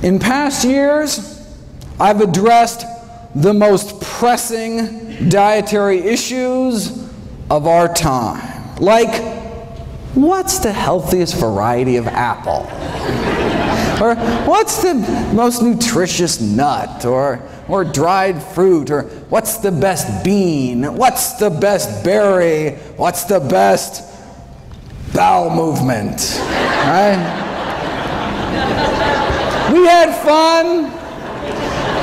In past years, I've addressed the most pressing dietary issues of our time, like what's the healthiest variety of apple? Or what's the most nutritious nut? Or dried fruit? Or what's the best bean? What's the best berry? What's the best bowel movement? Right? We had fun.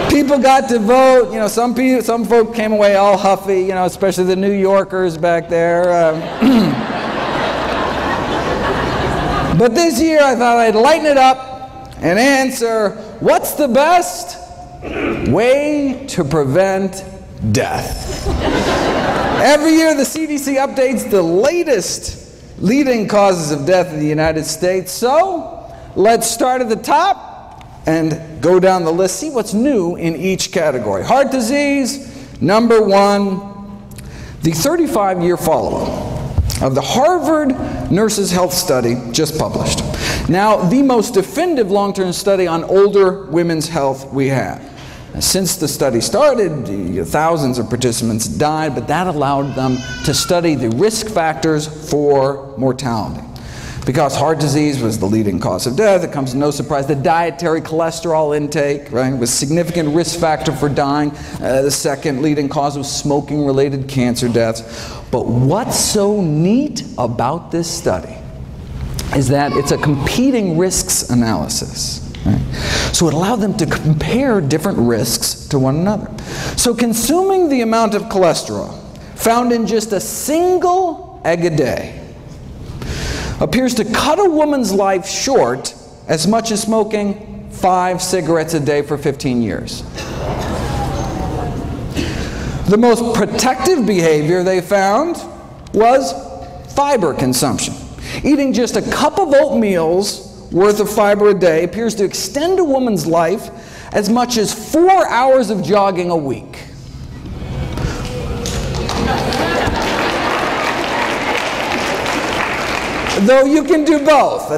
People got to vote. You know, some folk came away all huffy. You know, especially the New Yorkers back there. But this year, I thought I'd lighten it up and answer: what's the best way to prevent death? Every year, the CDC updates the latest leading causes of death in the United States. So let's start at the top and go down the list, see what's new in each category. Heart disease, number one, the 35-year follow-up of the Harvard Nurses' Health Study just published. Now, the most definitive long-term study on older women's health we have. Since the study started, thousands of participants died, but that allowed them to study the risk factors for mortality. Because heart disease was the leading cause of death, it comes as no surprise the dietary cholesterol intake, right, was a significant risk factor for dying. The second leading cause was smoking-related cancer deaths. But what's so neat about this study is that it's a competing risks analysis. Right? So it allowed them to compare different risks to one another. So consuming the amount of cholesterol found in just a single egg a day appears to cut a woman's life short as much as smoking 5 cigarettes a day for 15 years. The most protective behavior they found was fiber consumption. Eating just a cup of oatmeal's worth of fiber a day appears to extend a woman's life as much as 4 hours of jogging a week. Though you can do both.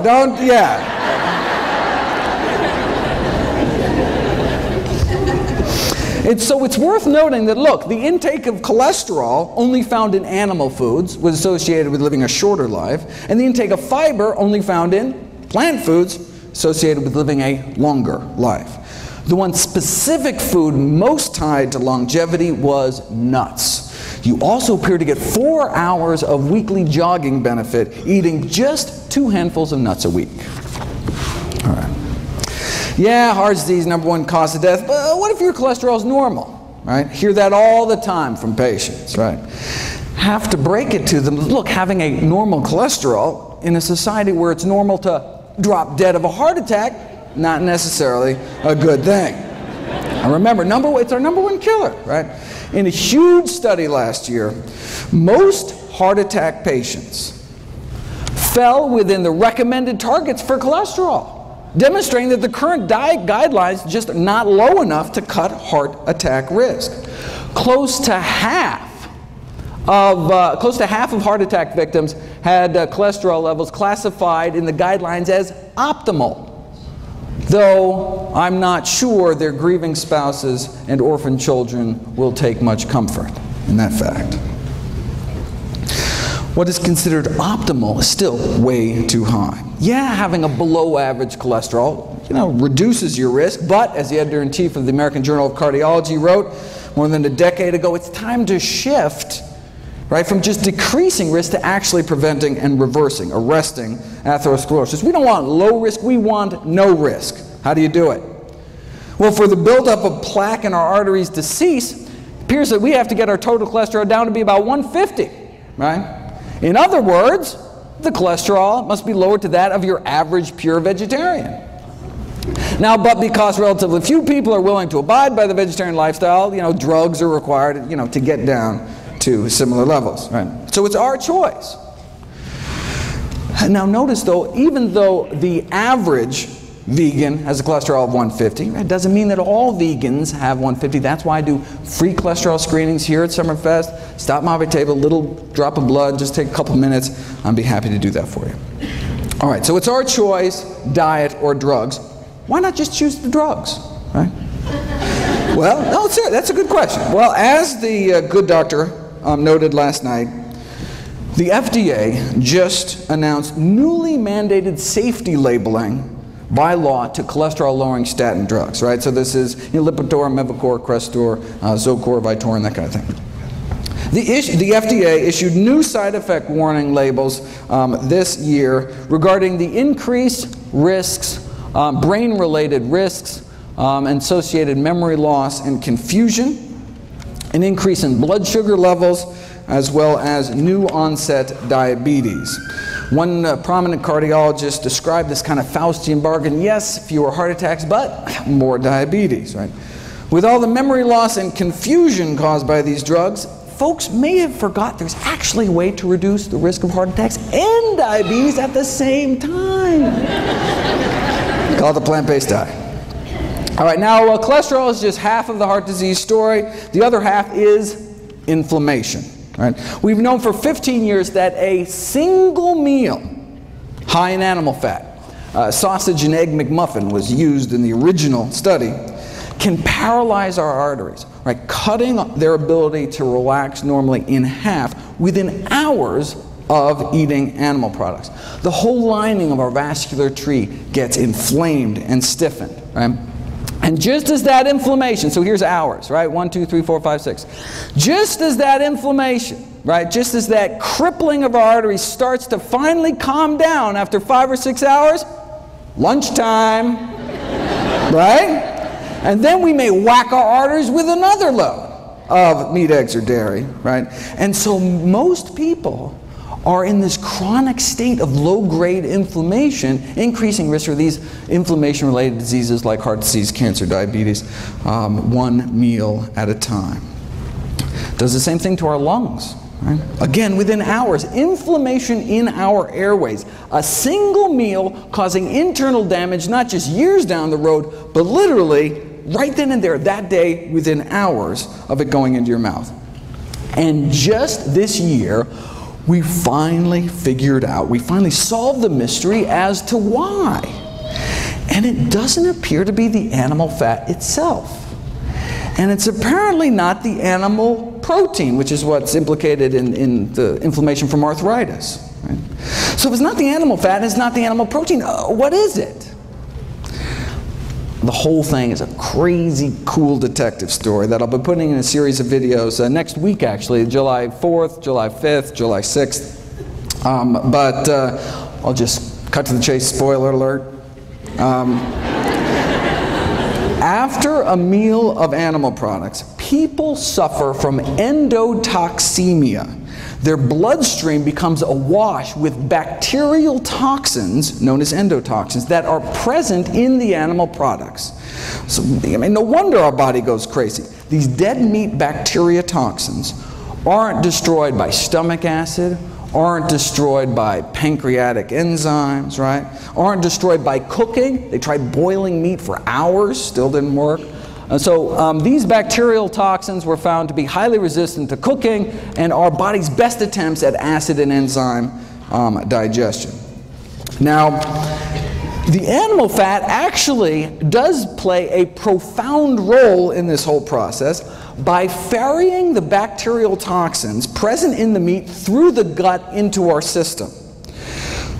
So it's worth noting that, look, the intake of cholesterol only found in animal foods was associated with living a shorter life, and the intake of fiber only found in plant foods associated with living a longer life. The one specific food most tied to longevity was nuts. You also appear to get 4 hours of weekly jogging benefit eating just 2 handfuls of nuts a week. All right. Yeah, heart disease, number one cause of death, but what if your cholesterol is normal? Right? Hear that all the time from patients, right? Have to break it to them. Look, having a normal cholesterol in a society where it's normal to drop dead of a heart attack, not necessarily a good thing. And remember, it's our number one killer, right? In a huge study last year, most heart attack patients fell within the recommended targets for cholesterol, demonstrating that the current diet guidelines just are not low enough to cut heart attack risk. Close to half of heart attack victims had cholesterol levels classified in the guidelines as optimal, though I'm not sure their grieving spouses and orphan children will take much comfort in that fact. What is considered optimal is still way too high. Yeah, having a below average cholesterol, reduces your risk, but as the editor-in-chief of the American Journal of Cardiology wrote more than a decade ago, it's time to shift, right, from just decreasing risk to actually preventing and arresting atherosclerosis. We don't want low risk, we want no risk. How do you do it? Well, for the buildup of plaque in our arteries to cease, it appears that we have to get our total cholesterol down to be about 150, right? In other words, the cholesterol must be lowered to that of your average pure vegetarian. Now, but because relatively few people are willing to abide by the vegetarian lifestyle, drugs are required, to get down to similar levels, right? So it's our choice. Now notice though, even though the average vegan has a cholesterol of 150, it doesn't mean that all vegans have 150. That's why I do free cholesterol screenings here at Summerfest. Stop by my table, a little drop of blood, just take a couple minutes. I'd be happy to do that for you. All right, so it's our choice, diet or drugs. why not just choose the drugs, right? Well, no, sir, that's a good question. Well, as the good doctor noted last night, the FDA just announced newly mandated safety labeling by law to cholesterol-lowering statin drugs, right? So this is Lipitor, Mevacor, Crestor, Zocor, Vytorin, that kind of thing. The FDA issued new side effect warning labels this year regarding the increased risks, brain-related risks, associated memory loss and confusion, an increase in blood sugar levels, as well as new onset diabetes. One prominent cardiologist described this kind of Faustian bargain: yes, fewer heart attacks, but more diabetes, right? With all the memory loss and confusion caused by these drugs, folks may have forgot there's actually a way to reduce the risk of heart attacks and diabetes at the same time. Called the plant-based diet. All right, now cholesterol is just half of the heart disease story. The other half is inflammation. Right? We've known for 15 years that a single meal high in animal fat, sausage and egg McMuffin was used in the original study, can paralyze our arteries, right? Cutting their ability to relax normally in half within hours of eating animal products. The whole lining of our vascular tree gets inflamed and stiffened, right? And just as that inflammation, so here's hours, right? 1, 2, 3, 4, 5, 6. Just as that inflammation, right? Just as that crippling of our arteries starts to finally calm down after 5 or 6 hours, lunchtime, right? And then we may whack our arteries with another load of meat, eggs, or dairy, right? And so most people are in this chronic state of low-grade inflammation, increasing risk for these inflammation-related diseases like heart disease, cancer, diabetes, one meal at a time. Does the same thing to our lungs. Right? Again, within hours, inflammation in our airways. A single meal causing internal damage, not just years down the road, but literally right then and there, that day, within hours of it going into your mouth. And just this year, we finally figured out, we finally solved the mystery as to why. And it doesn't appear to be the animal fat itself. And it's apparently not the animal protein, which is what's implicated in the inflammation from arthritis. Right? So if it's not the animal fat, it's not the animal protein, what is it? The whole thing is a crazy cool detective story that I'll be putting in a series of videos next week, actually, July 4th, July 5th, July 6th. But I'll just cut to the chase, spoiler alert. After a meal of animal products, people suffer from endotoxemia. Their bloodstream becomes awash with bacterial toxins, known as endotoxins, that are present in the animal products. So, I mean, no wonder our body goes crazy. These dead meat bacteria toxins aren't destroyed by stomach acid, aren't destroyed by pancreatic enzymes, right? Aren't destroyed by cooking. They tried boiling meat for hours, still didn't work. So these bacterial toxins were found to be highly resistant to cooking and our body's best attempts at acid and enzyme digestion. Now, the animal fat actually does play a profound role in this whole process by ferrying the bacterial toxins present in the meat through the gut into our system.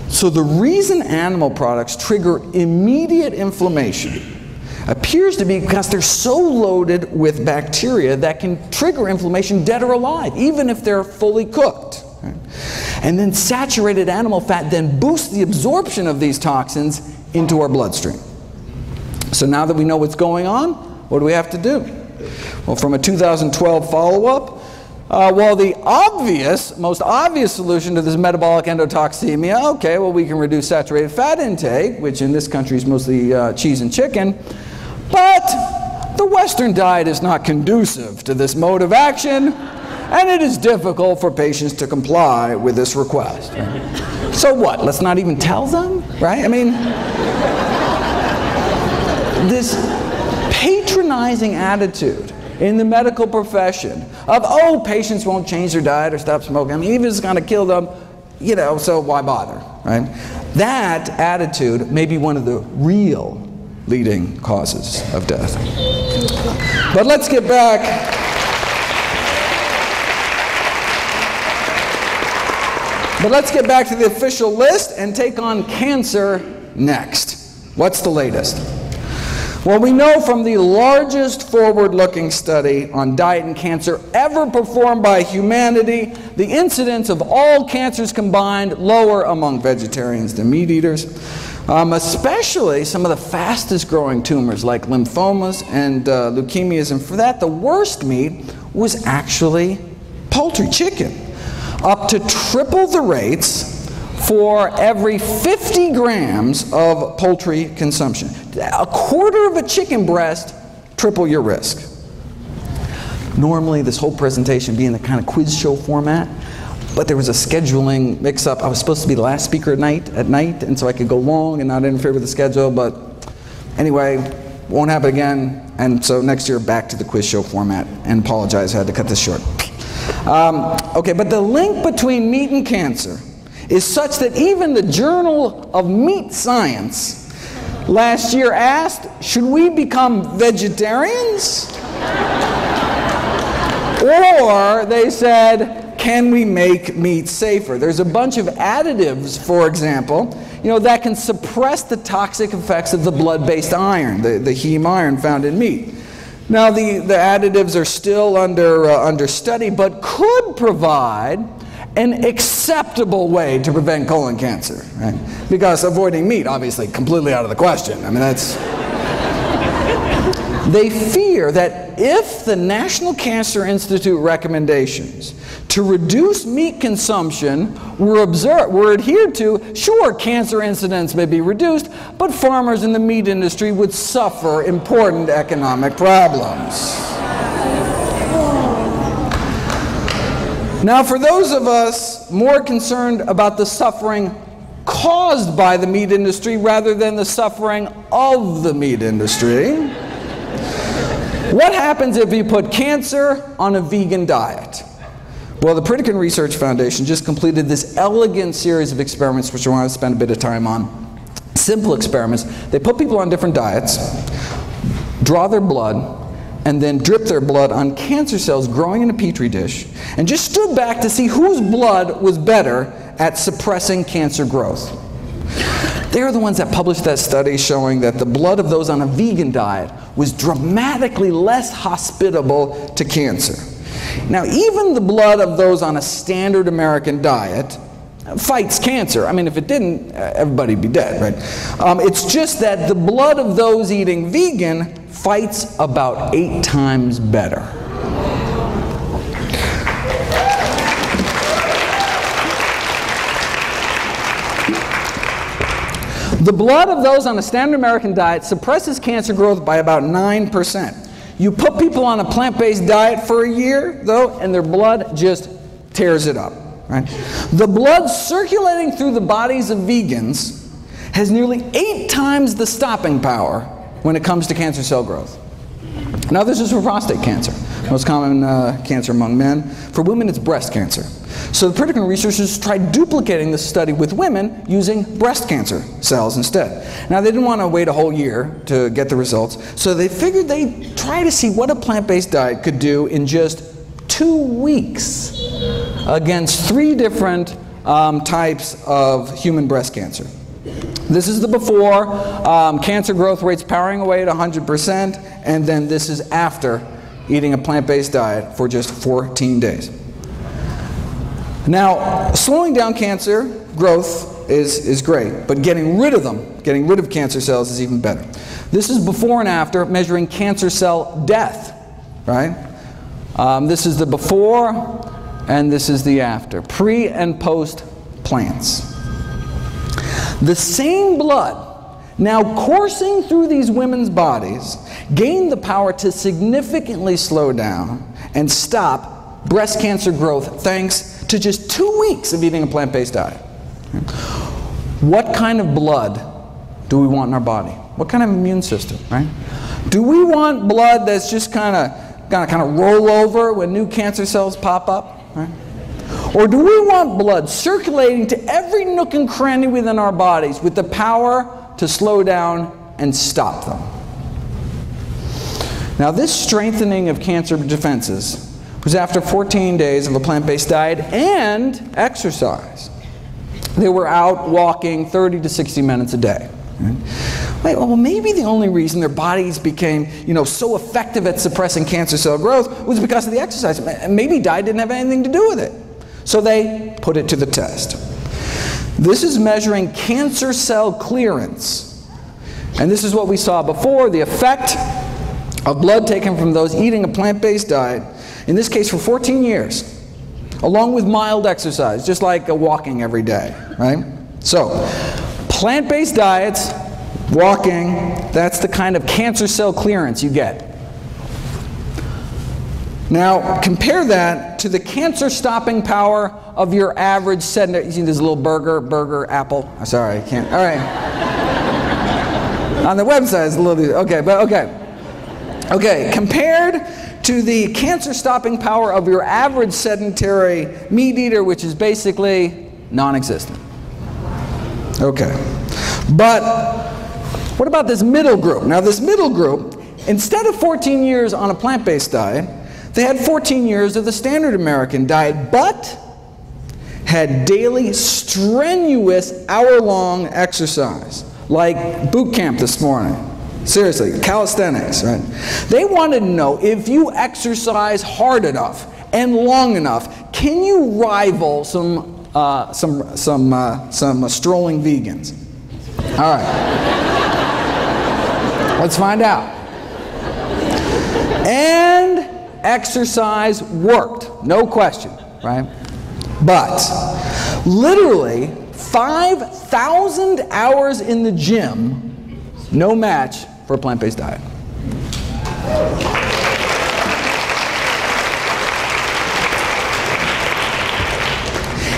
So the reason animal products trigger immediate inflammation appears to be because they're so loaded with bacteria that can trigger inflammation dead or alive, even if they're fully cooked. Right? And then saturated animal fat then boosts the absorption of these toxins into our bloodstream. So now that we know what's going on, what do we have to do? Well, from a 2012 follow-up, well, the most obvious solution to this metabolic endotoxemia, okay, well, we can reduce saturated fat intake, which in this country is mostly cheese and chicken, but the Western diet is not conducive to this mode of action, and it is difficult for patients to comply with this request. Right? So what? Let's not even tell them, right? I mean, this patronizing attitude in the medical profession of, oh, patients won't change their diet or stop smoking. I mean, even if it's going to kill them, you know, so why bother, right? That attitude may be one of the real leading causes of death. But let's get back. But let's get back to the official list and take on cancer next. What's the latest? Well, we know from the largest forward-looking study on diet and cancer ever performed by humanity, the incidence of all cancers combined lower among vegetarians than meat eaters, especially some of the fastest growing tumors like lymphomas and leukemias. And for that, the worst meat was actually poultry, chicken. Up to triple the rates for every 50 grams of poultry consumption. A quarter of a chicken breast, triple your risk. Normally, this whole presentation being the kind of quiz show format, but there was a scheduling mix-up. I was supposed to be the last speaker at night, and so I could go long and not interfere with the schedule, but anyway, won't happen again, and so next year back to the quiz show format, and apologize, I had to cut this short. Okay, but the link between meat and cancer is such that even the Journal of Meat Science last year asked, should we become vegetarians? Or they said, can we make meat safer? There's a bunch of additives, for example, that can suppress the toxic effects of the blood-based iron, the heme iron found in meat. Now, the additives are still under study, but could provide an acceptable way to prevent colon cancer, right? Because avoiding meat, obviously, completely out of the question. I mean, that's... They fear that if the National Cancer Institute recommendations to reduce meat consumption were adhered to, sure, cancer incidence may be reduced, but farmers in the meat industry would suffer important economic problems. Now, for those of us more concerned about the suffering caused by the meat industry rather than the suffering of the meat industry, what happens if you put cancer on a vegan diet? Well, the Pritikin Research Foundation just completed this elegant series of experiments, which I want to spend a bit of time on. Simple experiments. They put people on different diets, draw their blood, and then drip their blood on cancer cells growing in a petri dish, and just stood back to see whose blood was better at suppressing cancer growth. They're the ones that published that study showing that the blood of those on a vegan diet was dramatically less hospitable to cancer. Now, even the blood of those on a standard American diet fights cancer. I mean, if it didn't, everybody'd be dead, right? It's just that the blood of those eating vegan fights about 8 times better. The blood of those on a standard American diet suppresses cancer growth by about 9%. You put people on a plant-based diet for a year, though, and their blood just tears it up. Right? The blood circulating through the bodies of vegans has nearly 8 times the stopping power when it comes to cancer cell growth. Now, this is for prostate cancer, most common cancer among men. For women, it's breast cancer. So the Pritikin researchers tried duplicating this study with women using breast cancer cells instead. Now, they didn't want to wait a whole year to get the results, so they figured they'd try to see what a plant-based diet could do in just 2 weeks against 3 different types of human breast cancer. This is the before, cancer growth rates powering away at 100%, and then this is after eating a plant-based diet for just 14 days. Now, slowing down cancer growth is great, but getting rid of them, getting rid of cancer cells is even better. This is before and after measuring cancer cell death, right? This is the before, and this is the after, pre and post plants. The same blood now coursing through these women's bodies gained the power to significantly slow down and stop breast cancer growth thanks to just 2 weeks of eating a plant-based diet. What kind of blood do we want in our body? What kind of immune system, right? Do we want blood that's just kind of roll over when new cancer cells pop up, right? Or do we want blood circulating to every nook and cranny within our bodies with the power to slow down and stop them. Now, this strengthening of cancer defenses was after 14 days of a plant-based diet and exercise. They were out walking 30 to 60 minutes a day. Right? Wait, well, maybe the only reason their bodies became, so effective at suppressing cancer cell growth was because of the exercise. Maybe diet didn't have anything to do with it. So they put it to the test. This is measuring cancer cell clearance. And this is what we saw before, the effect of blood taken from those eating a plant-based diet, in this case for 14 years, along with mild exercise, just like walking every day, right? So, plant-based diets, walking, that's the kind of cancer cell clearance you get. Now, compare that to the cancer-stopping power of your average sedentary. You see this little burger, apple? Oh, sorry, I can't. All right. On the website, it's a little, okay, but okay. Okay, compared to the cancer-stopping power of your average sedentary meat eater, which is basically non-existent. Okay. But what about this middle group? Now, this middle group, instead of 14 years on a plant-based diet, they had 14 years of the standard American diet, but had daily strenuous hour-long exercise, like boot camp this morning. Seriously, calisthenics, right? They wanted to know, if you exercise hard enough and long enough, can you rival some strolling vegans? All right. Let's find out. And exercise worked, no question, right? But literally 5,000 hours in the gym, no match for a plant-based diet.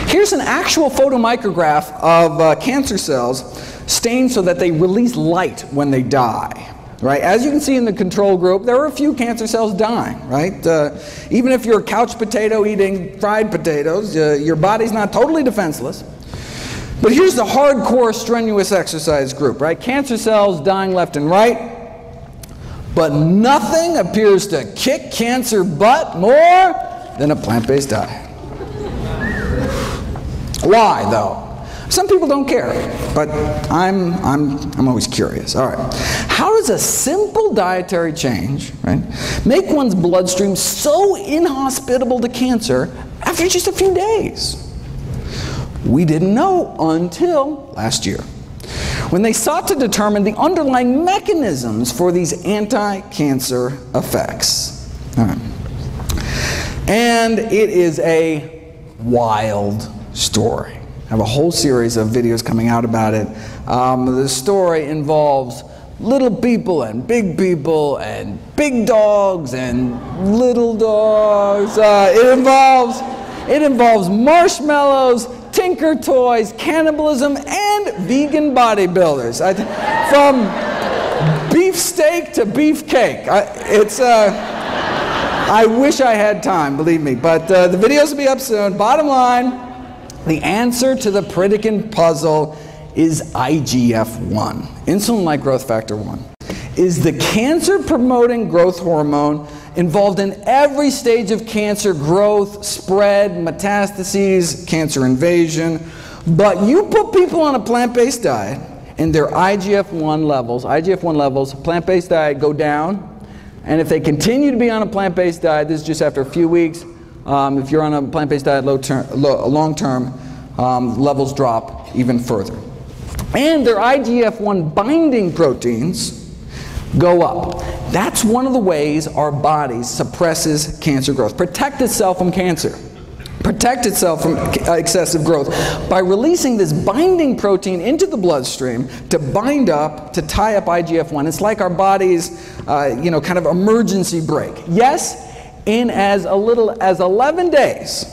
Here's an actual photomicrograph of cancer cells stained so that they release light when they die. Right? As you can see in the control group, there are a few cancer cells dying, right? Even if you're a couch potato eating fried potatoes, your body's not totally defenseless. But here's the hardcore strenuous exercise group, right? Cancer cells dying left and right, but nothing appears to kick cancer butt more than a plant-based diet. Why, though? Some people don't care, but I'm always curious. All right, how does a simple dietary change, right, make one's bloodstream so inhospitable to cancer after just a few days? We didn't know until last year, when they sought to determine the underlying mechanisms for these anti-cancer effects. All right. And it is a wild story. I have a whole series of videos coming out about it. The story involves little people and big dogs and little dogs. It involves marshmallows, Tinker Toys, cannibalism, and vegan bodybuilders. From beefsteak to beefcake. I wish I had time, believe me. But the videos will be up soon. Bottom line, the answer to the Pritikin puzzle is IGF-1, insulin-like growth factor 1. Is the cancer-promoting growth hormone involved in every stage of cancer growth, spread, metastases, cancer invasion. But you put people on a plant-based diet and their IGF-1 levels, plant-based diet go down. And if they continue to be on a plant-based diet, this is just after a few weeks, if you're on a plant-based diet long-term, levels drop even further. And their IGF-1 binding proteins go up. That's one of the ways our body suppresses cancer growth. Protect itself from cancer. Protect itself from excessive growth by releasing this binding protein into the bloodstream to bind up, to tie up IGF-1. It's like our body's, kind of emergency brake. Yes, in as little as 11 days,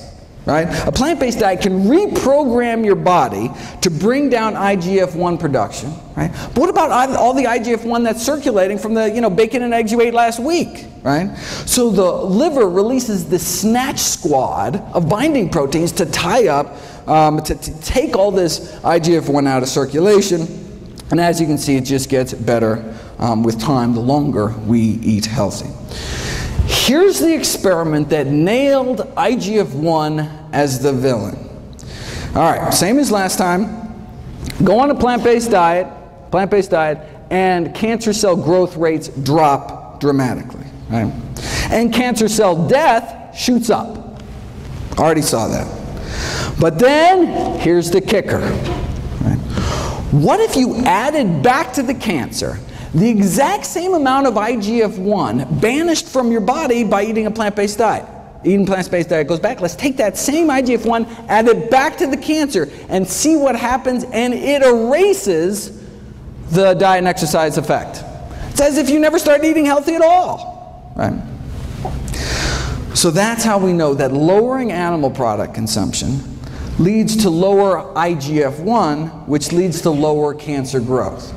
right? A plant-based diet can reprogram your body to bring down IGF-1 production, right? But what about all the IGF-1 that's circulating from the, bacon and eggs you ate last week, right? So the liver releases this snatch squad of binding proteins to tie up, to take all this IGF-1 out of circulation. And as you can see, it just gets better with time the longer we eat healthy. Here's the experiment that nailed IGF-1 as the villain. All right, same as last time. Go on a plant-based diet, and cancer cell growth rates drop dramatically, right? And cancer cell death shoots up. Already saw that. But then, here's the kicker. Right? What if you added back to the cancer the exact same amount of IGF-1 banished from your body by eating a plant-based diet? Eating plant-based diet goes back. Let's take that same IGF-1, add it back to the cancer, and see what happens, and it erases the diet and exercise effect. It's as if you never started eating healthy at all, right? So that's how we know that lowering animal product consumption leads to lower IGF-1, which leads to lower cancer growth.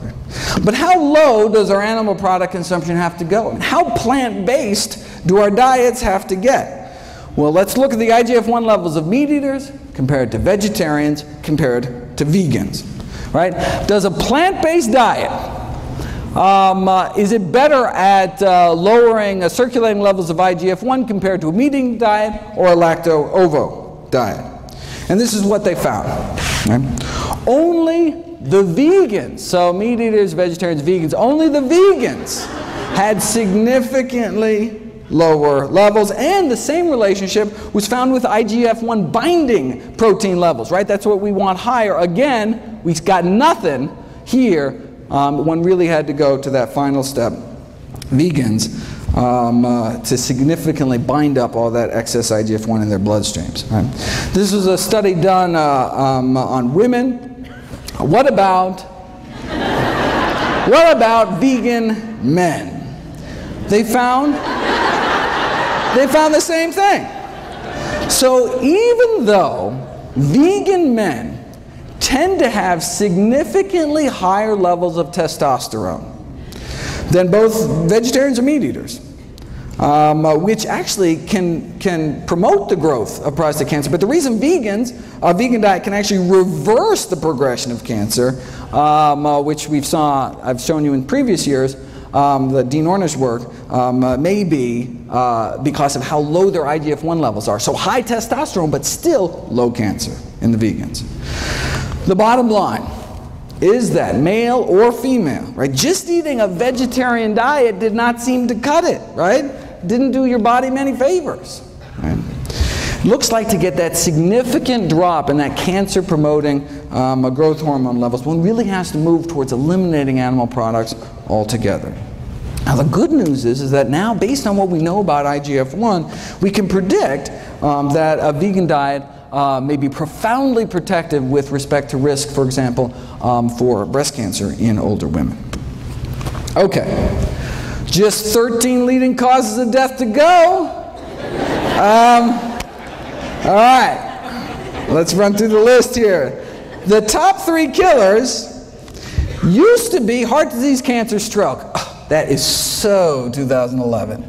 But how low does our animal product consumption have to go? And how plant-based do our diets have to get? Well, let's look at the IGF-1 levels of meat eaters compared to vegetarians compared to vegans. Right? Does a plant-based diet, is it better at lowering circulating levels of IGF-1 compared to a meat-eating diet or a lacto-ovo diet? And this is what they found. Right? Only the vegans, so meat eaters, vegetarians, vegans, only the vegans had significantly lower levels, and the same relationship was found with IGF-1 binding protein levels, right? That's what we want higher. Again, we got nothing here. One really had to go to that final step, vegans, to significantly bind up all that excess IGF-1 in their bloodstreams. Right? This was a study done on women. What about vegan men? They found the same thing. So even though vegan men tend to have significantly higher levels of testosterone than both vegetarians or meat eaters, which actually can promote the growth of prostate cancer. But the reason a vegan diet can actually reverse the progression of cancer, which I've shown you in previous years, the Dean Ornish work, may be because of how low their IGF-1 levels are. So high testosterone, but still low cancer in the vegans. The bottom line is that male or female, right, just eating a vegetarian diet did not seem to cut it, right? Didn't do your body many favors. Right? Looks like to get that significant drop in that cancer-promoting growth hormone levels, one really has to move towards eliminating animal products altogether. Now the good news is that now, based on what we know about IGF-1, we can predict that a vegan diet may be profoundly protective with respect to risk, for example, for breast cancer in older women. Okay, just 13 leading causes of death to go. All right, let's run through the list here. The top 3 killers used to be heart disease, cancer, stroke. Oh, that is so 2011.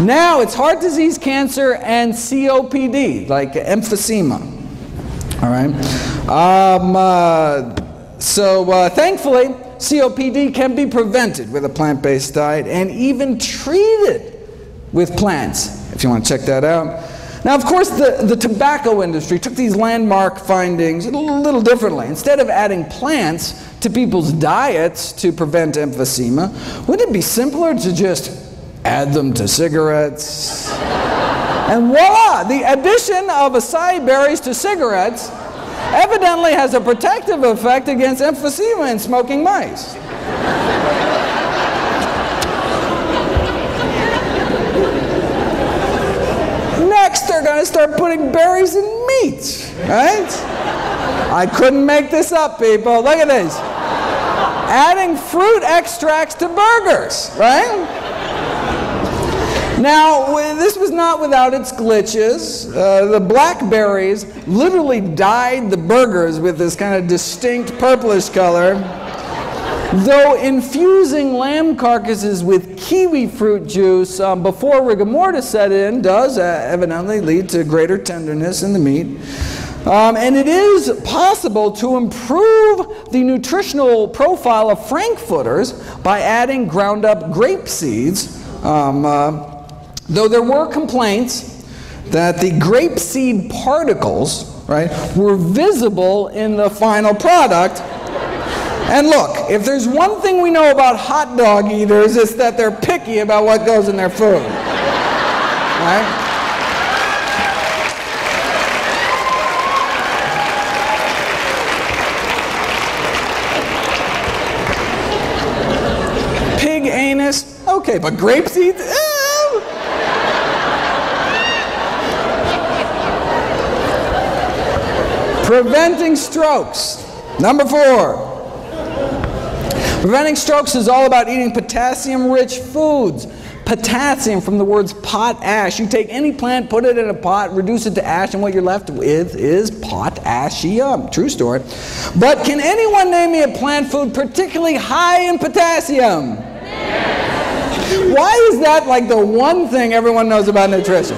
Now it's heart disease, cancer, and COPD, like emphysema. All right. Thankfully, COPD can be prevented with a plant-based diet and even treated with plants, if you want to check that out. Now, of course, the tobacco industry took these landmark findings a little differently. Instead of adding plants to people's diets to prevent emphysema, wouldn't it be simpler to just add them to cigarettes? And voila, the addition of acai berries to cigarettes evidently has a protective effect against emphysema in smoking mice. Next, they're going to start putting berries in meat, right? I couldn't make this up, people. Look at this. Adding fruit extracts to burgers, right? Now, this was not without its glitches. The blackberries literally dyed the burgers with this kind of distinct purplish color, though infusing lamb carcasses with kiwi fruit juice before rigor mortis set in does evidently lead to greater tenderness in the meat. And it is possible to improve the nutritional profile of frankfurters by adding ground up grape seeds, though there were complaints that the grape seed particles, right, were visible in the final product. And look, if there's one thing we know about hot dog eaters, it's that they're picky about what goes in their food. Right? Pig anus, okay, but grape seeds? Preventing strokes. Number 4. Preventing strokes is all about eating potassium-rich foods. Potassium from the words potash. You take any plant, put it in a pot, reduce it to ash, and what you're left with is potassium. True story. But can anyone name me a plant food particularly high in potassium? Why is that like the one thing everyone knows about nutrition?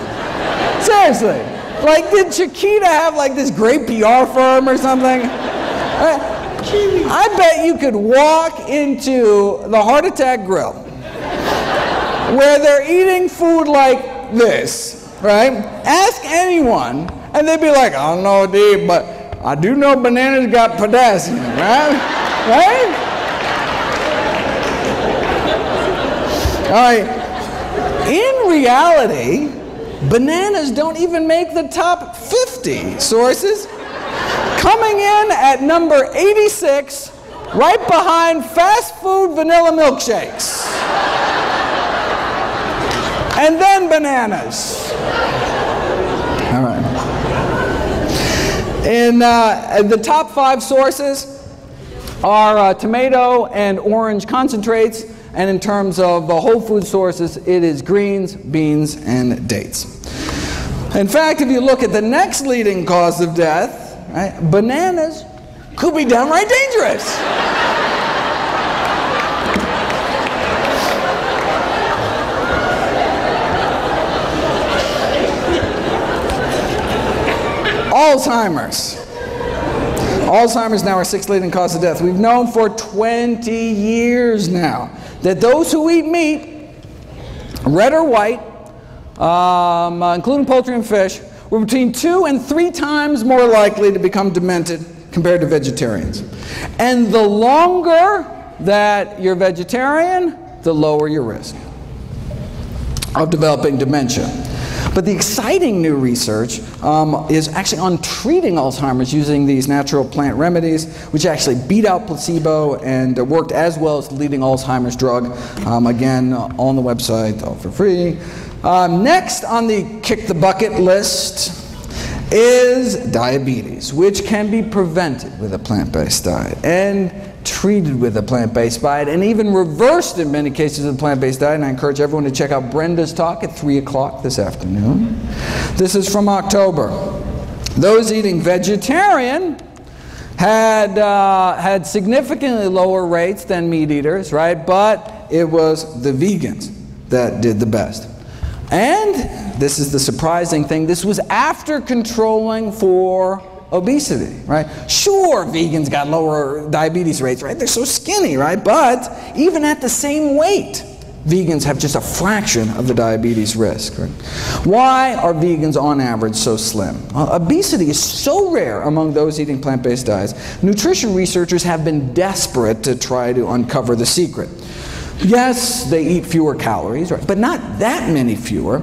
Seriously. Like, did Chiquita have like this great PR firm or something? I bet you could walk into the Heart Attack Grill where they're eating food like this, right? Ask anyone, and they'd be like, I don't know, Dave, but I do know bananas got potassium, right? Right? All right. In reality, bananas don't even make the top 50 sources. Coming in at number 86, right behind fast food vanilla milkshakes. And then bananas. All right. In the top 5 sources are tomato and orange concentrates, and in terms of whole food sources, it is greens, beans, and dates. In fact, if you look at the next leading cause of death, right, bananas could be downright dangerous. Alzheimer's. Alzheimer's now our 6th leading cause of death. We've known for 20 years now that those who eat meat, red or white, including poultry and fish, were between 2 and 3 times more likely to become demented compared to vegetarians. And the longer that you're vegetarian, the lower your risk of developing dementia. But the exciting new research is actually on treating Alzheimer's using these natural plant remedies, which actually beat out placebo and worked as well as the leading Alzheimer's drug. Again, on the website, all for free. Next on the kick the bucket list is diabetes, which can be prevented with a plant-based diet and treated with a plant-based diet and even reversed in many cases with a plant-based diet. And I encourage everyone to check out Brenda's talk at 3 o'clock this afternoon. This is from October. Those eating vegetarian had significantly lower rates than meat eaters, right? But it was the vegans that did the best. And this is the surprising thing, this was after controlling for obesity, right? Sure, vegans got lower diabetes rates, right? They're so skinny, right? But even at the same weight, vegans have just a fraction of the diabetes risk, right? Why are vegans on average so slim? Obesity is so rare among those eating plant-based diets. Nutrition researchers have been desperate to try to uncover the secret. Yes, they eat fewer calories, right? But not that many fewer.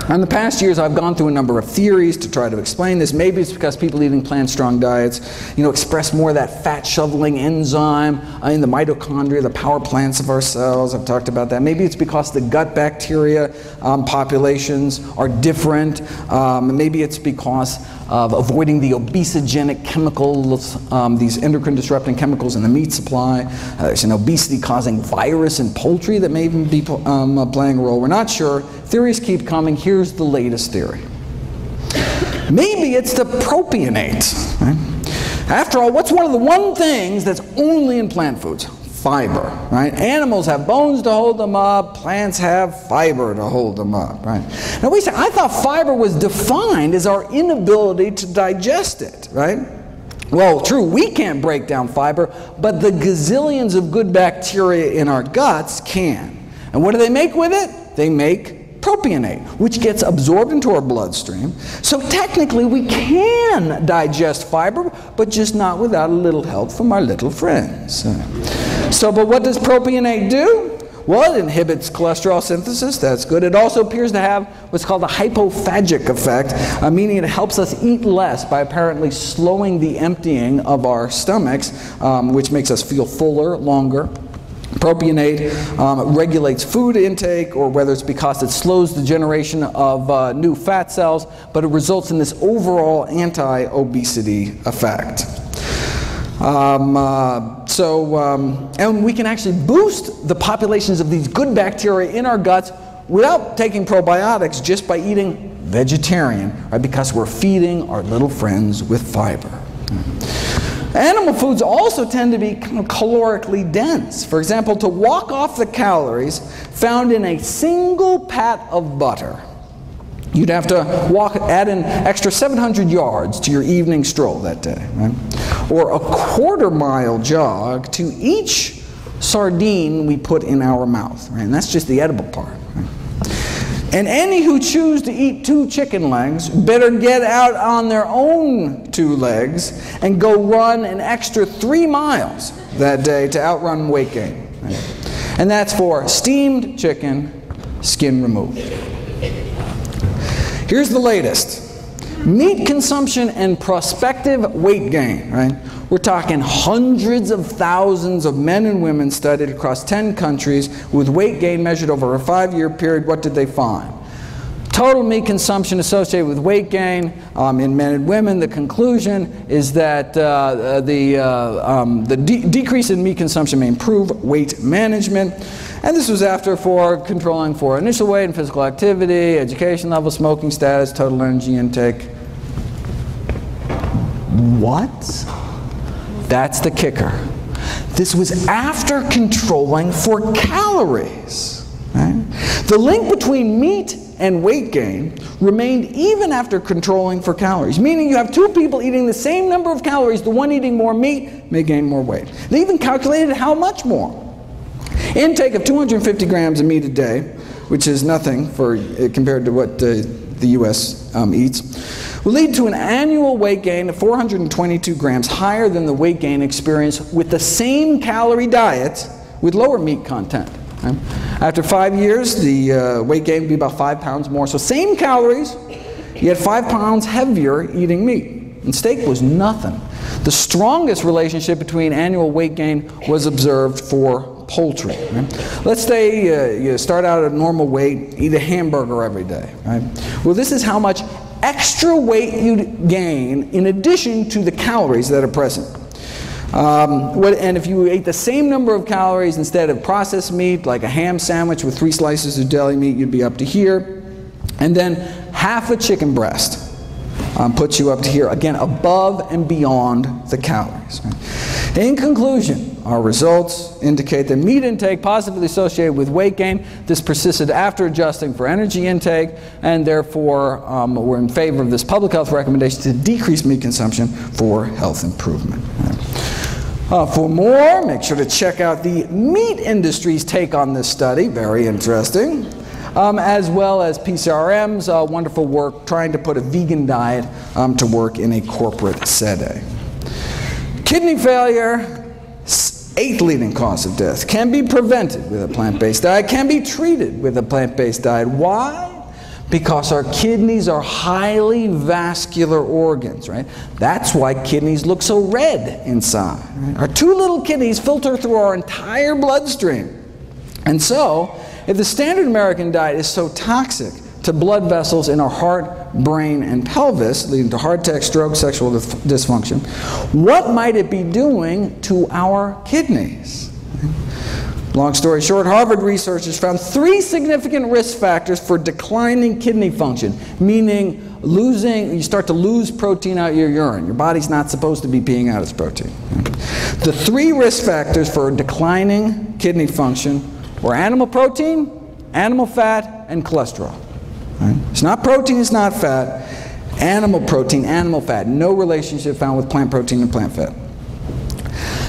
In the past years, I've gone through a number of theories to try to explain this. Maybe it's because people eating plant-strong diets, express more of that fat-shoveling enzyme in the mitochondria, the power plants of our cells. I've talked about that. Maybe it's because the gut bacteria populations are different. Maybe it's because of avoiding the obesogenic chemicals, these endocrine-disrupting chemicals in the meat supply. There's an obesity-causing virus in poultry that may even be playing a role. We're not sure. Theories keep coming. Here's the latest theory. Maybe it's the propionate. Right? After all, what's one of the things that's only in plant foods? fiber, right? Animals have bones to hold them up, plants have fiber to hold them up, right? Now we say, I thought fiber was defined as our inability to digest it, right? Well, true, we can't break down fiber, but the gazillions of good bacteria in our guts can. And what do they make with it? They make propionate, which gets absorbed into our bloodstream. So technically we can digest fiber, but just not without a little help from our little friends. But what does propionate do? Well, it inhibits cholesterol synthesis. That's good. It also appears to have what's called a hypophagic effect, meaning it helps us eat less by apparently slowing the emptying of our stomachs, which makes us feel fuller longer. Propionate regulates food intake, or whether it's because it slows the generation of new fat cells, but it results in this overall anti-obesity effect. And we can actually boost the populations of these good bacteria in our guts without taking probiotics, just by eating vegetarian, right? Because we're feeding our little friends with fiber. Animal foods also tend to be kind of calorically dense. For example, to walk off the calories found in a single pat of butter, you'd have to add an extra 700 yards to your evening stroll that day, right? Or a quarter-mile jog to each sardine we put in our mouth, right? And that's just the edible part, right? And any who choose to eat 2 chicken legs better get out on their own 2 legs and go run an extra 3 miles that day to outrun weight gain, right? And that's for steamed chicken, skin removed. Here's the latest. Meat consumption and prospective weight gain, right? We're talking hundreds of thousands of men and women studied across 10 countries with weight gain measured over a 5-year period. What did they find? Total meat consumption associated with weight gain in men and women. The conclusion is that the decrease in meat consumption may improve weight management. And this was after controlling for initial weight and physical activity, education level, smoking status, total energy intake. What? That's the kicker. This was after controlling for calories, right? The link between meat and weight gain remained even after controlling for calories, meaning you have 2 people eating the same number of calories, the one eating more meat may gain more weight. They even calculated how much more. Intake of 250 grams of meat a day, which is nothing compared to what the U.S. Eats, will lead to an annual weight gain of 422 grams, higher than the weight gain experienced with the same calorie diet with lower meat content. Okay? After 5 years, the weight gain would be about 5 pounds more. So same calories, yet 5 pounds heavier eating meat. And steak was nothing. The strongest relationship between annual weight gain was observed for poultry. Right? Let's say you start out at a normal weight, eat a hamburger every day. Right? Well, this is how much extra weight you'd gain in addition to the calories that are present. And if you ate the same number of calories instead of processed meat, like a ham sandwich with 3 slices of deli meat, you'd be up to here. And then half a chicken breast puts you up to here, again, above and beyond the calories. Right? In conclusion, our results indicate that meat intake positively associated with weight gain. This persisted after adjusting for energy intake, and therefore we're in favor of this public health recommendation to decrease meat consumption for health improvement. For more, make sure to check out the meat industry's take on this study, very interesting, as well as PCRM's wonderful work trying to put a vegan diet to work in a corporate setting. Kidney failure, 8th leading cause of death, can be prevented with a plant-based diet, can be treated with a plant-based diet. Why? Because our kidneys are highly vascular organs, right? That's why kidneys look so red inside. Right? Our 2 little kidneys filter through our entire bloodstream. And so, if the standard American diet is so toxic to blood vessels in our heart, brain, and pelvis, leading to heart attack, stroke, sexual dysfunction, what might it be doing to our kidneys? Long story short, Harvard researchers found 3 significant risk factors for declining kidney function, meaning you start to lose protein out of your urine. Your body's not supposed to be peeing out its protein. The three risk factors for declining kidney function were animal protein, animal fat, and cholesterol. Right? It's not protein, it's not fat. Animal protein, animal fat. No relationship found with plant protein and plant fat.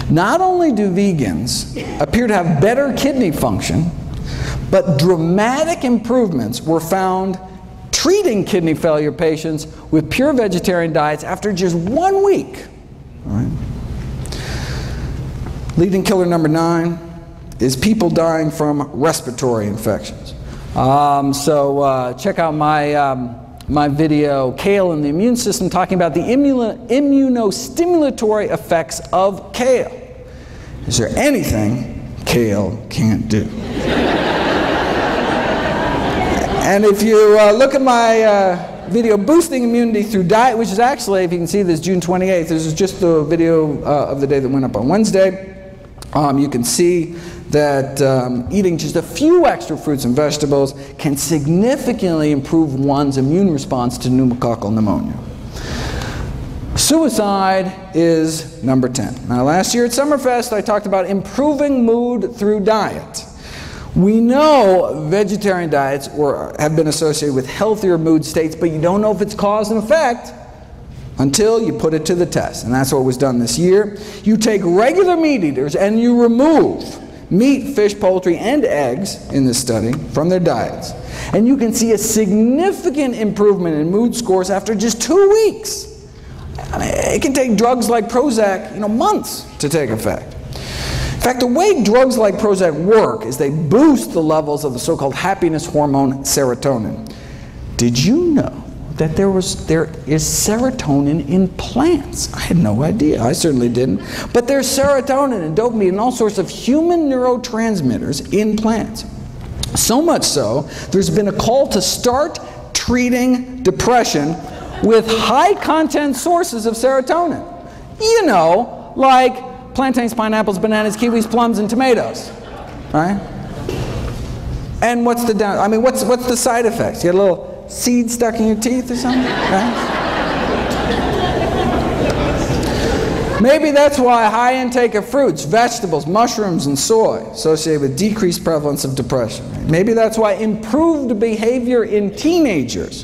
Not only do vegans appear to have better kidney function, but dramatic improvements were found treating kidney failure patients with pure vegetarian diets after just 1 week. All right. Leading killer number 9 is people dying from respiratory infections. Check out my video, Kale and the Immune System, talking about the immunostimulatory effects of kale. Is there anything kale can't do? And if you look at my video, Boosting Immunity Through Diet, which is actually, if you can see this, June 28th, this is just the video of the day that went up on Wednesday. You can see that eating just a few extra fruits and vegetables can significantly improve one's immune response to pneumococcal pneumonia. Suicide is number 10. Now, last year at Summerfest, I talked about improving mood through diet. We know vegetarian diets have been associated with healthier mood states, but you don't know if it's cause and effect until you put it to the test. And that's what was done this year. You take regular meat eaters and you remove meat, fish, poultry, and eggs in this study from their diets. And you can see a significant improvement in mood scores after just 2 weeks. I mean, it can take drugs like Prozac, months to take effect. In fact, the way drugs like Prozac work is they boost the levels of the so-called happiness hormone serotonin. Did you know that there is serotonin in plants? I had no idea. I certainly didn't. But there's serotonin and dopamine and all sorts of human neurotransmitters in plants. So much so, there's been a call to start treating depression with high-content sources of serotonin. Like plantains, pineapples, bananas, kiwis, plums, and tomatoes. Right? And what's the side effects? You get a little seed stuck in your teeth or something? Right? Maybe that's why high intake of fruits, vegetables, mushrooms, and soy associated with decreased prevalence of depression. Maybe that's why improved behavior in teenagers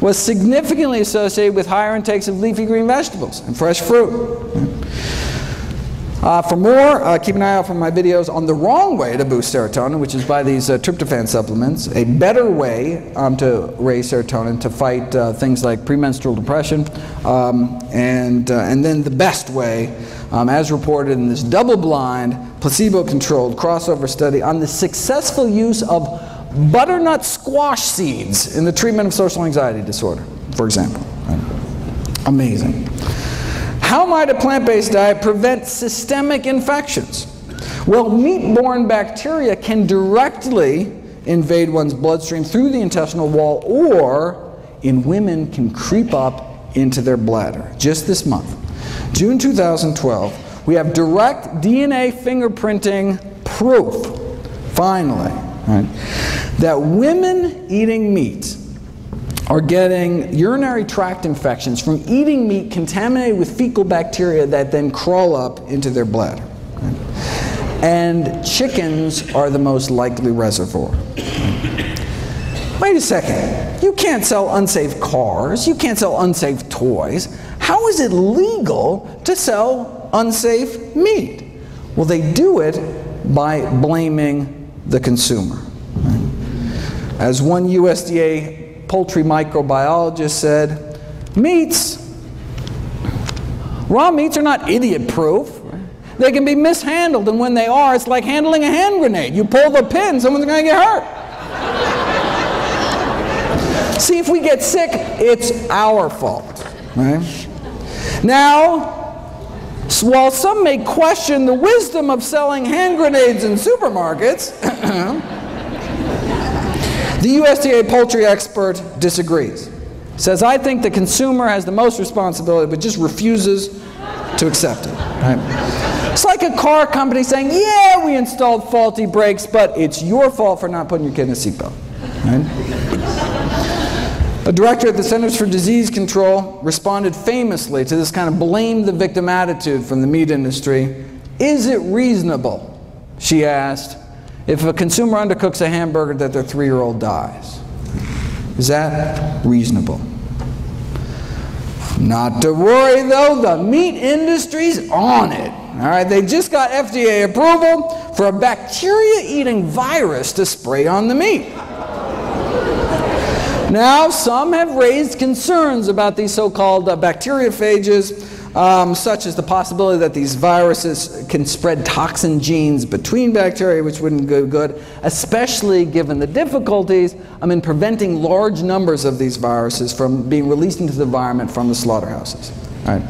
was significantly associated with higher intakes of leafy green vegetables and fresh fruit. For more, keep an eye out for my videos on the wrong way to boost serotonin, which is by these tryptophan supplements, a better way to raise serotonin to fight things like premenstrual depression, and then the best way, as reported in this double-blind, placebo-controlled crossover study on the successful use of butternut squash seeds in the treatment of social anxiety disorder, for example. Amazing. How might a plant-based diet prevent systemic infections? Well, meat-borne bacteria can directly invade one's bloodstream through the intestinal wall, or in women can creep up into their bladder. Just this month, June 2012, we have direct DNA fingerprinting proof, finally, right, that women eating meat are getting urinary tract infections from eating meat contaminated with fecal bacteria that then crawl up into their bladder. Right? And chickens are the most likely reservoir. Wait a second. You can't sell unsafe cars. You can't sell unsafe toys. How is it legal to sell unsafe meat? Well, they do it by blaming the consumer. Right? As one USDA poultry microbiologist said, raw meats are not idiot-proof. They can be mishandled, and when they are, it's like handling a hand grenade. You pull the pin, someone's going to get hurt. See, if we get sick, it's our fault. Right? Now, while some may question the wisdom of selling hand grenades in supermarkets, the USDA poultry expert disagrees. Says, I think the consumer has the most responsibility, but just refuses to accept it. Right? It's like a car company saying, yeah, we installed faulty brakes, but it's your fault for not putting your kid in a seatbelt. Right? A director at the Centers for Disease Control responded famously to this kind of blame the victim attitude from the meat industry. Is it reasonable, she asked, if a consumer undercooks a hamburger that their 3-year-old dies? Is that reasonable? Not to worry though, the meat industry's on it. All right, they just got FDA approval for a bacteria-eating virus to spray on the meat. Now, some have raised concerns about these so-called bacteriophages, such as the possibility that these viruses can spread toxin genes between bacteria, which wouldn't go good, especially given the difficulties in preventing large numbers of these viruses from being released into the environment from the slaughterhouses. All right.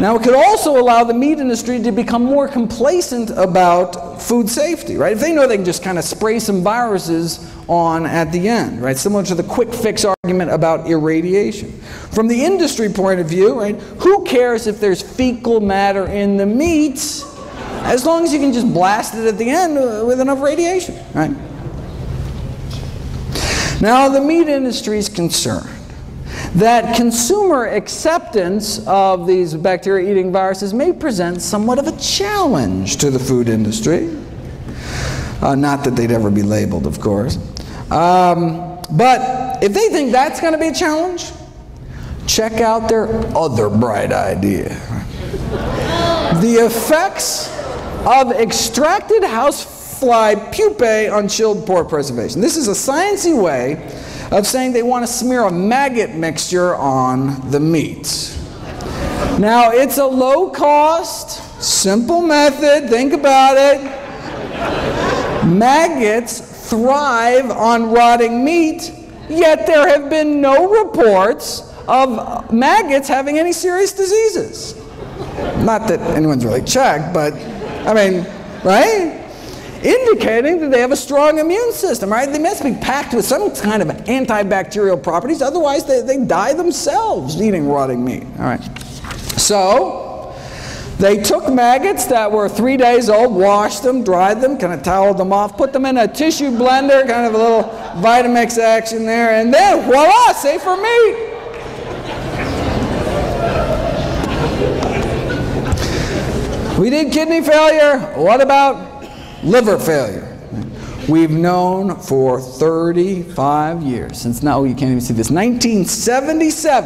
Now, it could also allow the meat industry to become more complacent about food safety, right? If they know they can just kind of spray some viruses on at the end, right? Similar to the quick fix argument about irradiation. From the industry point of view, right, who cares if there's fecal matter in the meats, as long as you can just blast it at the end with enough radiation, right? Now, the meat industry is concerned that consumer acceptance of these bacteria-eating viruses may present somewhat of a challenge to the food industry. Not that they'd ever be labeled, of course. But if they think that's going to be a challenge, check out their other bright idea. The effects of extracted housefly pupae on chilled pork preservation. This is a sciencey way of saying they want to smear a maggot mixture on the meat. Now, it's a low-cost, simple method. Think about it. Maggots thrive on rotting meat, yet there have been no reports of maggots having any serious diseases. Not that anyone's really checked, but, I mean, right? Indicating that they have a strong immune system, right? They must be packed with some kind of antibacterial properties, otherwise they die themselves eating rotting meat. All right. So, they took maggots that were 3 days old, washed them, dried them, kind of toweled them off, put them in a tissue blender, kind of a little Vitamix action there, and then voila, safer meat. We did kidney failure. What about liver failure? We've known for 35 years, since now you can't even see this, 1977,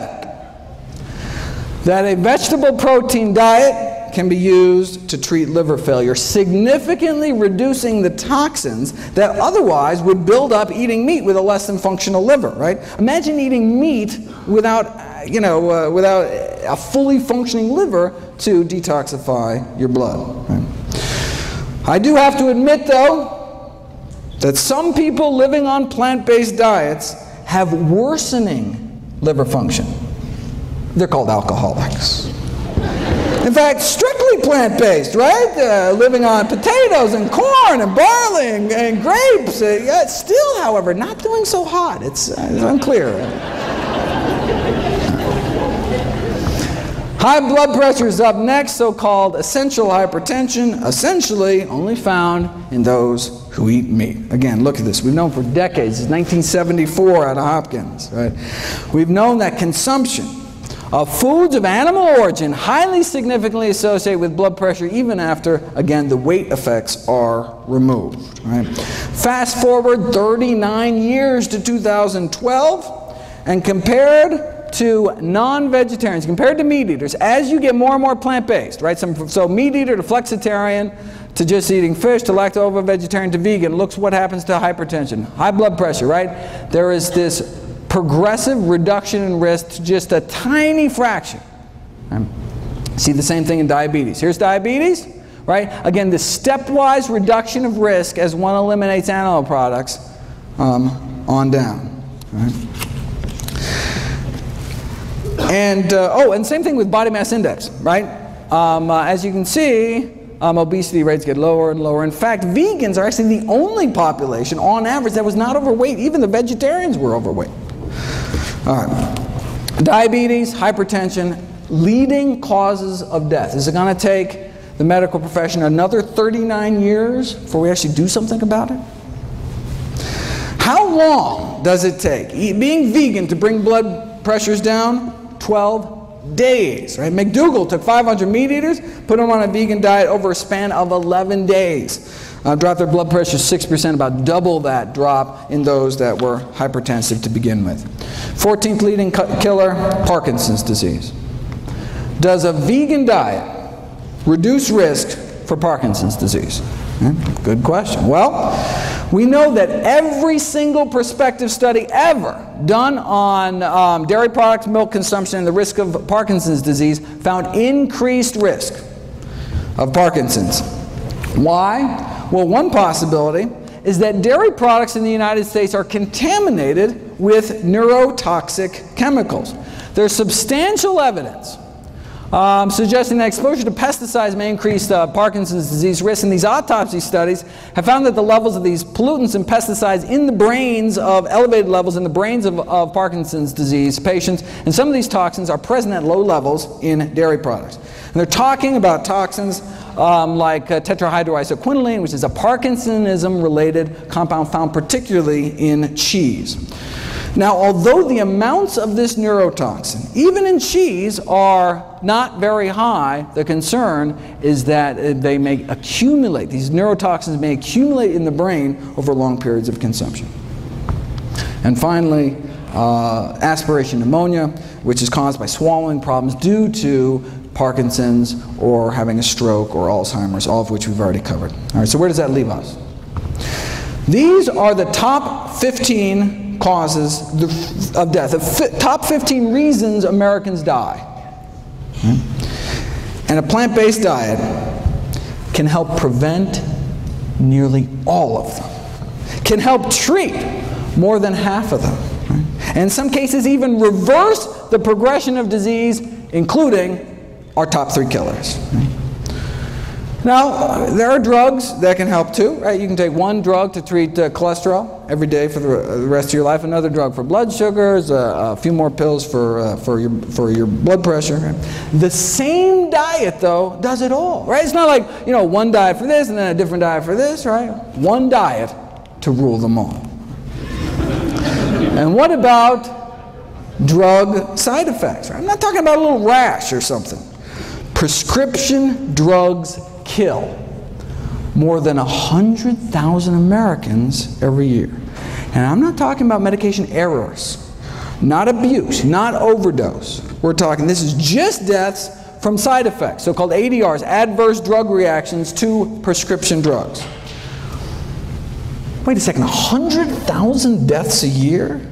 that a vegetable protein diet can be used to treat liver failure, significantly reducing the toxins that otherwise would build up eating meat with a less than functional liver, right? Imagine eating meat without, without a fully functioning liver to detoxify your blood. Right? I do have to admit, though, that some people living on plant-based diets have worsening liver function. They're called alcoholics. In fact, strictly plant-based, right? Living on potatoes and corn and barley and grapes. Still, however, not doing so hot. It's unclear. High blood pressure is up next, so-called essential hypertension, essentially only found in those who eat meat. Again, look at this. We've known for decades, it's 1974 out of Hopkins, right? We've known that consumption of foods of animal origin highly significantly associate with blood pressure even after, again, the weight effects are removed, right? Fast forward 39 years to 2012, and compared to non-vegetarians, compared to meat eaters, as you get more and more plant-based, right? So meat eater to flexitarian, to just eating fish, to lacto-vegetarian, to vegan, looks what happens to hypertension, high blood pressure, right? There is this progressive reduction in risk to just a tiny fraction. Right? See the same thing in diabetes. Here's diabetes, right? Again, this stepwise reduction of risk as one eliminates animal products on down. Right? And same thing with body mass index, right? As you can see, obesity rates get lower and lower. In fact, vegans are actually the only population, on average, that was not overweight. Even the vegetarians were overweight. All right. Diabetes, hypertension, leading causes of death. Is it going to take the medical profession another 39 years before we actually do something about it? How long does it take being vegan to bring blood pressures down? 12 days. Right? McDougall took 500 meat eaters, put them on a vegan diet over a span of 11 days. Dropped their blood pressure 6%, about double that drop in those that were hypertensive to begin with. 14th leading killer, Parkinson's disease. Does a vegan diet reduce risk for Parkinson's disease? Good question. Well, we know that every single prospective study ever done on dairy products, milk consumption, and the risk of Parkinson's disease found increased risk of Parkinson's. Why? Well, one possibility is that dairy products in the United States are contaminated with neurotoxic chemicals. There's substantial evidence suggesting that exposure to pesticides may increase Parkinson's disease risk, and these autopsy studies have found that the levels of these pollutants and pesticides in the brains of elevated levels in the brains of Parkinson's disease patients, and some of these toxins are present at low levels in dairy products. And they're talking about toxins like tetrahydroisoquinoline, which is a Parkinsonism-related compound found particularly in cheese. Now, although the amounts of this neurotoxin, even in cheese, are not very high, the concern is that they may accumulate. These neurotoxins may accumulate in the brain over long periods of consumption. And finally, aspiration pneumonia, which is caused by swallowing problems due to Parkinson's or having a stroke or Alzheimer's, all of which we've already covered. All right, so where does that leave us? These are the top 15 causes of death, the top 15 reasons Americans die. And a plant-based diet can help prevent nearly all of them, can help treat more than half of them, and in some cases even reverse the progression of disease, including our top 3 killers. Now, there are drugs that can help too, right? You can take one drug to treat cholesterol every day for the rest of your life, another drug for blood sugars, a few more pills for your blood pressure. Right? The same diet, though, does it all, right? It's not like, you know, one diet for this and then a different diet for this, right? One diet to rule them all. And what about drug side effects? Right? I'm not talking about a little rash or something. Prescription drugs kill more than 100,000 Americans every year. And I'm not talking about medication errors, not abuse, not overdose. We're talking, this is just deaths from side effects, so-called ADRs, adverse drug reactions to prescription drugs. Wait a second, 100,000 deaths a year?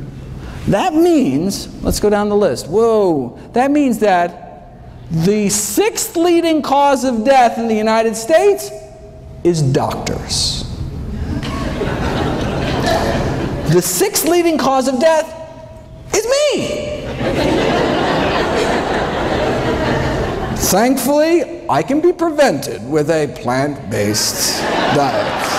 That means, let's go down the list. Whoa, that means that the 6th leading cause of death in the United States is doctors. The 6th leading cause of death is me. Thankfully, I can be prevented with a plant-based diet.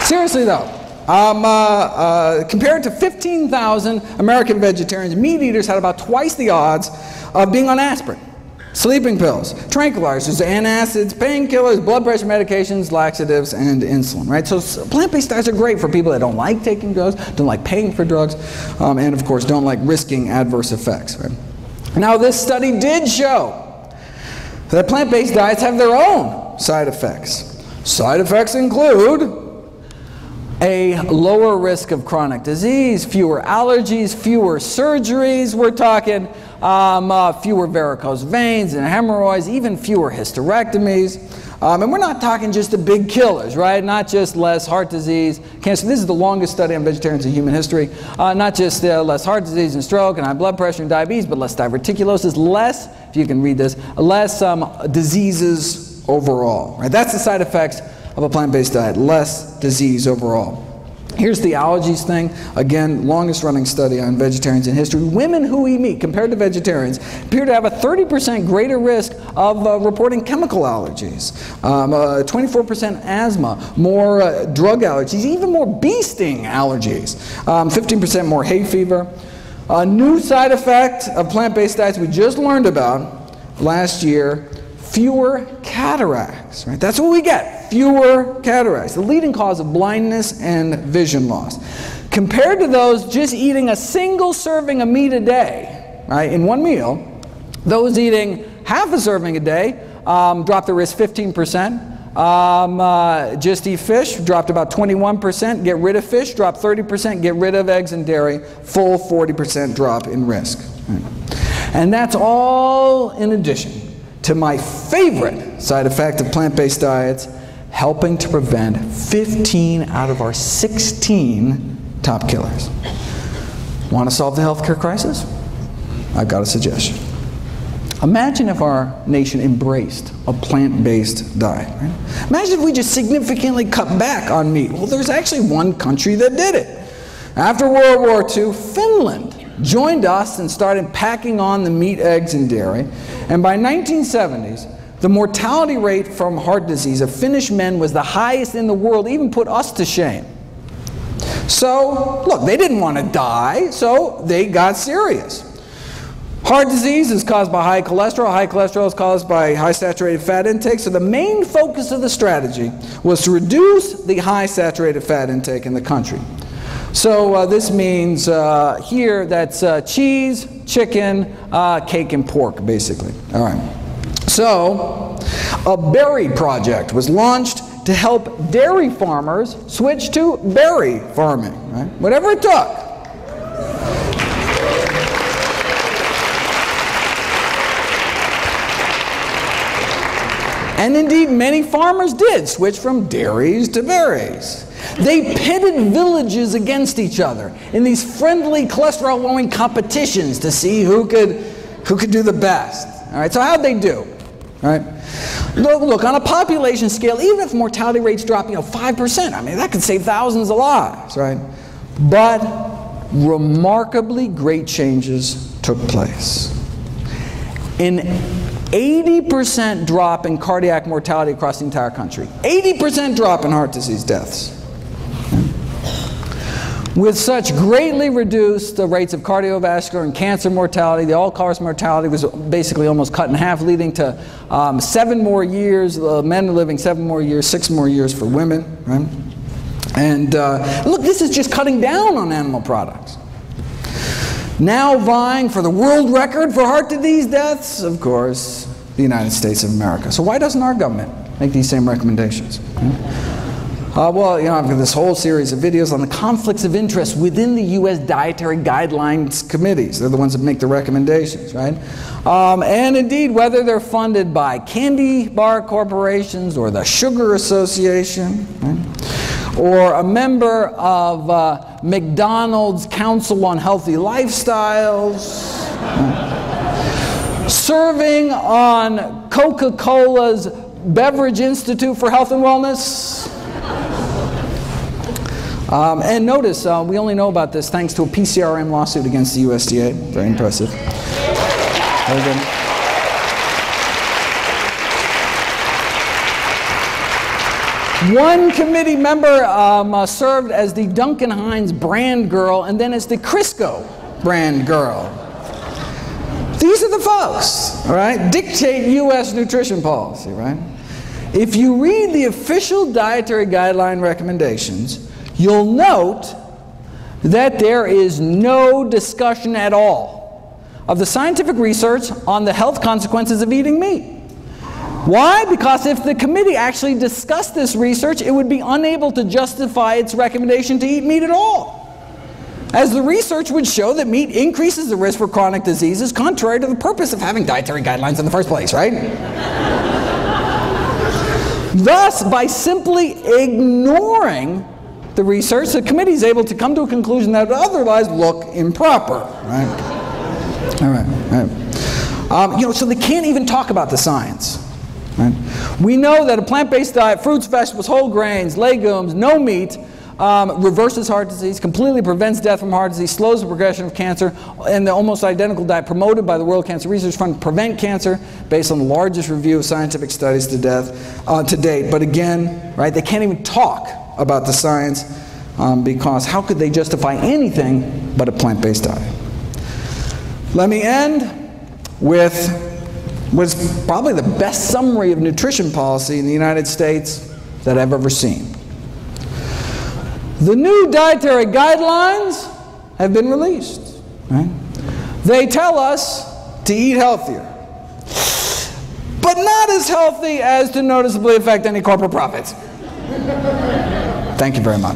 Seriously though, compared to 15,000 American vegetarians, meat eaters had about twice the odds of being on aspirin, sleeping pills, tranquilizers, antacids, painkillers, blood pressure medications, laxatives, and insulin. Right? So plant-based diets are great for people that don't like taking drugs, don't like paying for drugs, and of course don't like risking adverse effects. Right? Now this study did show that plant-based diets have their own side effects. Side effects include a lower risk of chronic disease, fewer allergies, fewer surgeries. We're talking fewer varicose veins and hemorrhoids, even fewer hysterectomies. And we're not talking just the big killers, right? Not just less heart disease, cancer. This is the longest study on vegetarians in human history. Not just less heart disease and stroke and high blood pressure and diabetes, but less diverticulosis, less, if you can read this, less diseases overall. Right? That's the side effects of a plant-based diet, less disease overall. Here's the allergies thing. Again, longest running study on vegetarians in history. Women who eat meat compared to vegetarians appear to have a 30% greater risk of reporting chemical allergies, 24% asthma, more drug allergies, even more bee sting allergies, 15% more hay fever. A new side effect of plant-based diets we just learned about last year, fewer cataracts. Right? That's what we get. fewer cataracts, the leading cause of blindness and vision loss. Compared to those just eating a single serving of meat a day, right, in one meal, those eating half a serving a day dropped their risk 15%. Just eat fish, dropped about 21%. Get rid of fish, dropped 30%. Get rid of eggs and dairy, full 40% drop in risk. And that's all in addition to my favorite side effect of plant-based diets, helping to prevent 15 out of our 16 top killers. Want to solve the healthcare crisis? I've got a suggestion. Imagine if our nation embraced a plant-based diet. Right? Imagine if we just significantly cut back on meat. Well, there's actually one country that did it. After World War II, Finland joined us and started packing on the meat, eggs, and dairy. And by 1970s, the mortality rate from heart disease of Finnish men was the highest in the world, even put us to shame. So, look, they didn't want to die, so they got serious. Heart disease is caused by high cholesterol. High cholesterol is caused by high saturated fat intake. So the main focus of the strategy was to reduce the high saturated fat intake in the country. So this means here that's cheese, chicken, cake, and pork, basically. All right. So a berry project was launched to help dairy farmers switch to berry farming, right? Whatever it took. And indeed, many farmers did switch from dairies to berries. They pitted villages against each other in these friendly cholesterol-lowering competitions to see who could do the best. All right, so how'd they do? All right, look, on a population scale, even if mortality rates drop, 5%, I mean, that could save thousands of lives, right? But remarkably great changes took place. In 80% drop in cardiac mortality across the entire country. 80% drop in heart disease deaths. With such greatly reduced rates of cardiovascular and cancer mortality, the all-cause mortality was basically almost cut in half, leading to 7 more years, men are living 7 more years, 6 more years for women. Right? And look, this is just cutting down on animal products. Now vying for the world record for heart disease deaths, of course, the United States of America. So why doesn't our government make these same recommendations? Well, I've got this whole series of videos on the conflicts of interest within the U.S. Dietary Guidelines Committees. They're the ones that make the recommendations, right? And indeed, whether they're funded by candy bar corporations or the Sugar Association, right? Or a member of McDonald's Council on Healthy Lifestyles, serving on Coca-Cola's Beverage Institute for Health and Wellness. And notice, we only know about this thanks to a PCRM lawsuit against the USDA. Very impressive. Very good. One committee member served as the Duncan Hines brand girl and then as the Crisco brand girl. These are the folks, all right, dictate U.S. nutrition policy, right? If you read the official dietary guideline recommendations, you'll note that there is no discussion at all of the scientific research on the health consequences of eating meat. Why? Because if the committee actually discussed this research, it would be unable to justify its recommendation to eat meat at all, as the research would show that meat increases the risk for chronic diseases, contrary to the purpose of having dietary guidelines in the first place, right? Thus, by simply ignoring the research, the committee is able to come to a conclusion that would otherwise look improper, right? All right. So they can't even talk about the science. Right? We know that a plant-based diet, fruits, vegetables, whole grains, legumes, no meat, reverses heart disease, completely prevents death from heart disease, slows the progression of cancer, and the almost identical diet promoted by the World Cancer Research Fund prevent cancer based on the largest review of scientific studies to date. But again, right, they can't even talk about the science because how could they justify anything but a plant-based diet? Let me end with what's probably the best summary of nutrition policy in the United States that I've ever seen. The new dietary guidelines have been released. Right? They tell us to eat healthier, but not as healthy as to noticeably affect any corporate profits. Thank you very much.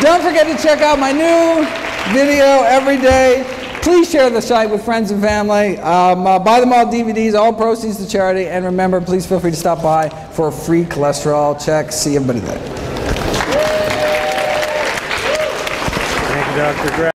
Don't forget to check out my new video every day. Please share the site with friends and family. Buy them all DVDs, all proceeds to charity. And remember, please feel free to stop by for a free cholesterol check. See everybody there. Thank you, Dr. Greg.